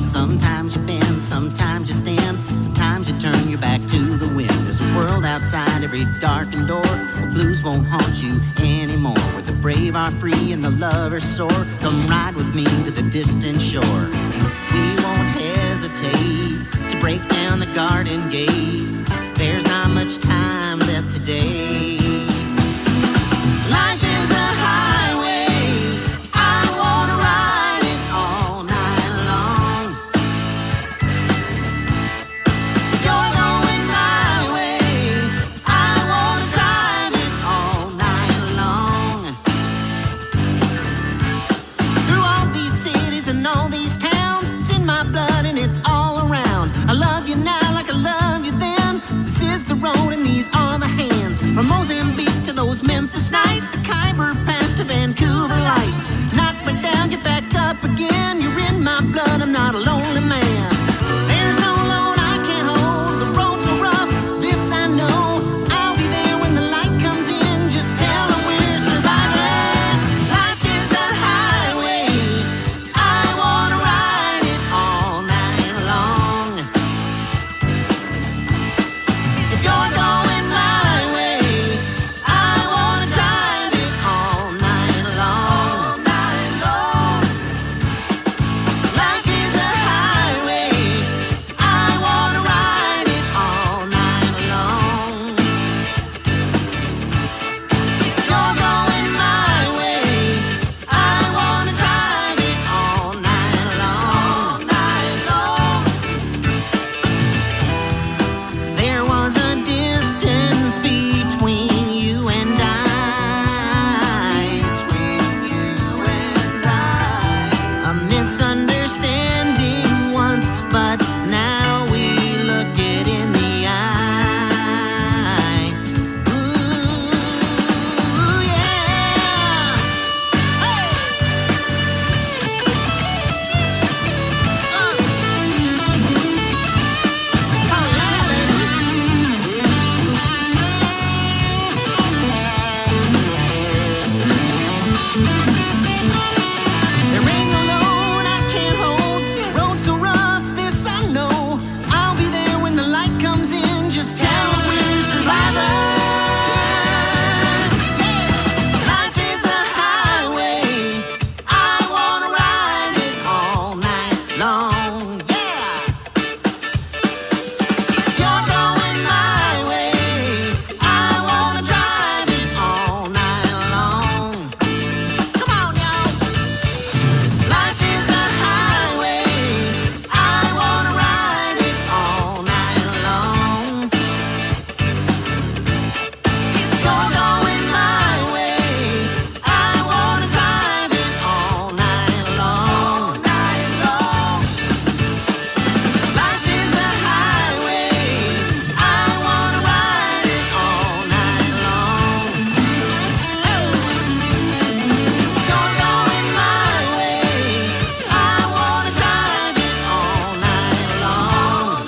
Sometimes you bend, sometimes you stand, sometimes you turn your back to the wind. There's a world outside every darkened door. The blues won't haunt you anymore. Where the brave are free and the lovers soar. Come ride with me to the distant shore. We won't hesitate to break down the garden gate. There's not much time left today. Life is a highway. I wanna ride it all night long. If you're going my way, I wanna drive it all night long. Through all these cities and all these towns, it's in my blood and it's all around. I love you now like I love you then. This is the road and these are the hands. From Mozambique to those Memphis nights, the Khyber Pass to Vancouver lights. Knock me down, get back up again. You're in my blood, I'm not a lonely man. There's no load I can't hold, the road's so rough, this I know. I'll be there when the light comes in, just tell them we're survivors. Life is a highway, I wanna ride it all night long. If you're going my way, I wanna drive it all night long. Life is a highway, I wanna ride it all night long. If you're going my way, I wanna drive it all night long. There was a distance between you and I. A misunderstanding once, but now we look it in the eye. Ooh, yeah. Hey. There ain't no load I can't hold. Road's so rough, this I know. I'll be there when the light comes in. Just tell them we're survivors. Yeah. Life is a highway. I wanna ride it all night long. Yeah. You're going my way. I wanna drive it all night long. Come on, y'all. Life is a highway. I wanna ride it all night long. You're going my way. I wanna drive it all night long. Life is a highway. I wanna ride it all night long. You're going my way. I wanna drive it all night long.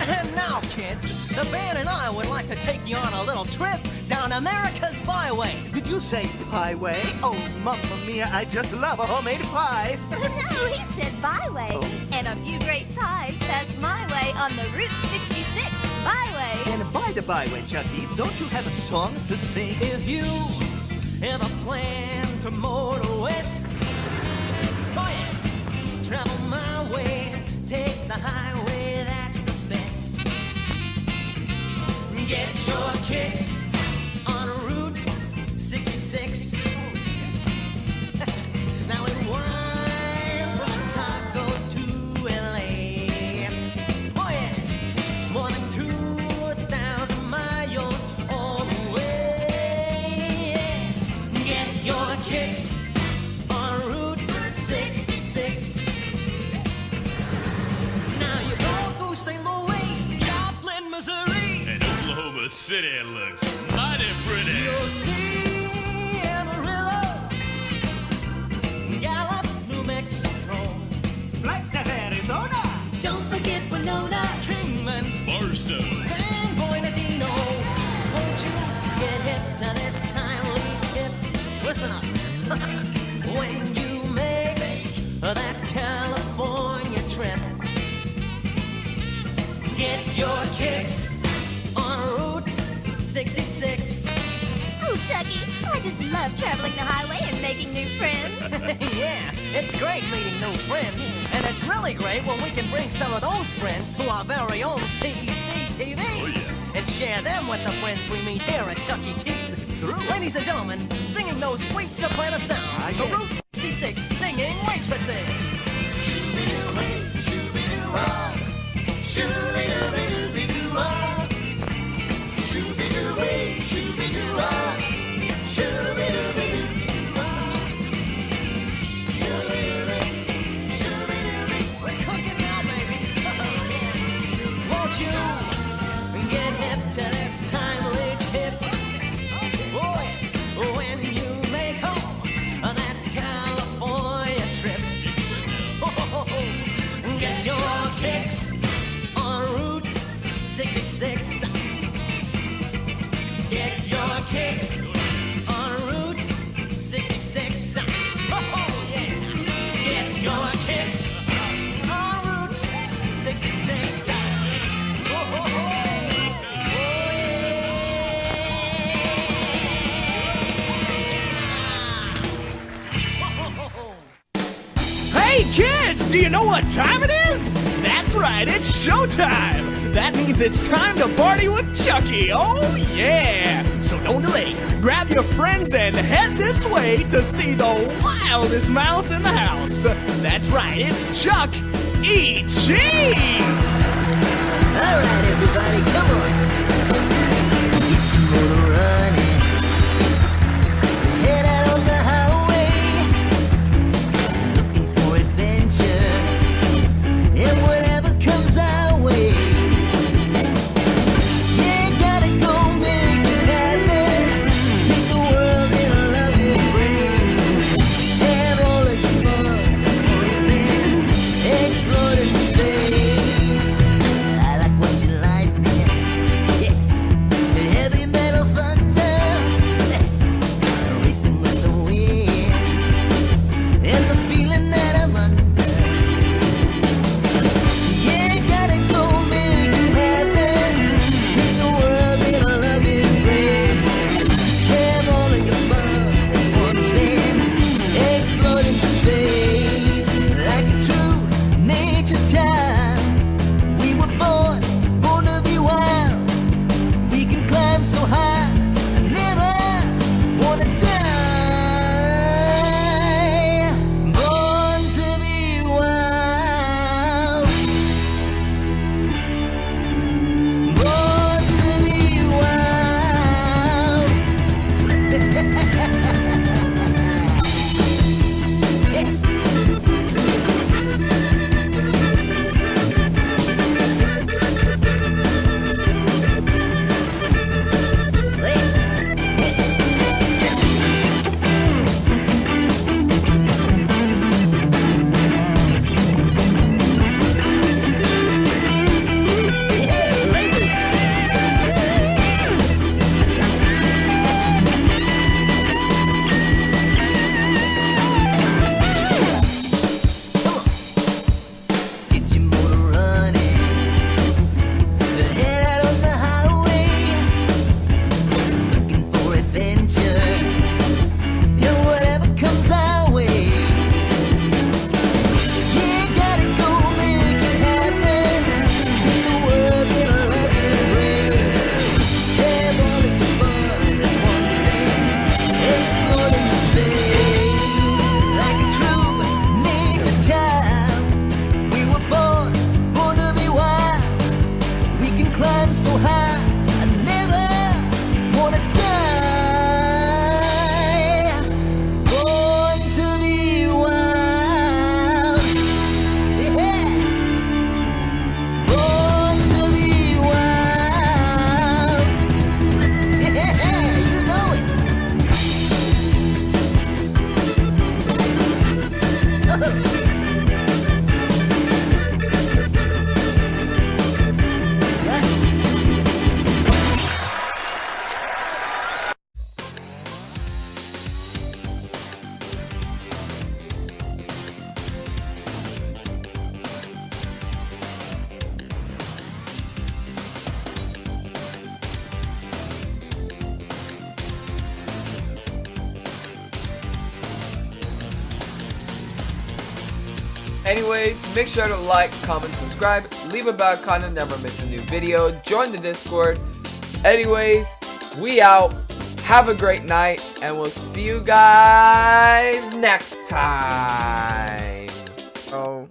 And now, kids, the band and I would like to take you on a little trip down America's byway. Did you say highway? Oh, mamma mia, I just love a homemade pie. No, he said byway. And a few great pies passed my way on the Route 66 byway. And by the byway, Chucky, don't you have a song to sing? If you ever plan to motor west, go ahead, travel my way, take the highway, that's the best. Get your kicks on Route 66. kicks on Route 66. Now you go through St. Louis, Joplin, Missouri, And Oklahoma City looks mighty pretty. you'll see Amarillo, Gallup, New Mexico. Flagstaff, Arizona. Don't forget Winona. Kingman, Barstow. San Bernardino. Won't you get hip to this timely tip? Listen up. When you make that California trip, get your kicks on Route 66. Ooh, Chucky, I just love traveling the highway and making new friends. Yeah, it's great meeting new friends. And it's really great when we can bring some of those friends to our very own CEC TV. Oh, yeah. And share them with the friends we meet here at Chuck E. Cheese. It's true. Ladies and gentlemen, singing those sweet soprano sounds, the yes. Route 66 singing waitresses. We're cooking now, babies. Won't you get hip to this timely tip? Boy, when you make home that California trip, get your kicks on Route 66. Get your kicks on Route 66. Oh, yeah. Get your kicks on Route 66. Oh, yeah. Hey kids, do you know what time it is? That's right, it's showtime! That means it's time to party with Chucky, oh yeah! So don't delay, grab your friends and head this way to see the wildest mouse in the house. That's right, it's Chuck E. Cheese! All right, everybody, come on. Get your motor running. Head out on the highway, looking for adventure and whatever comes our way. You gotta go make it happen. Take the world in a loving embrace. Have all of your fun, points in, explore into space. I like what you like there. Anyways, make sure to like, comment, subscribe, leave a bell icon to never miss a new video, join the Discord. Anyways, we out. Have a great night, and we'll see you guys next time. Oh.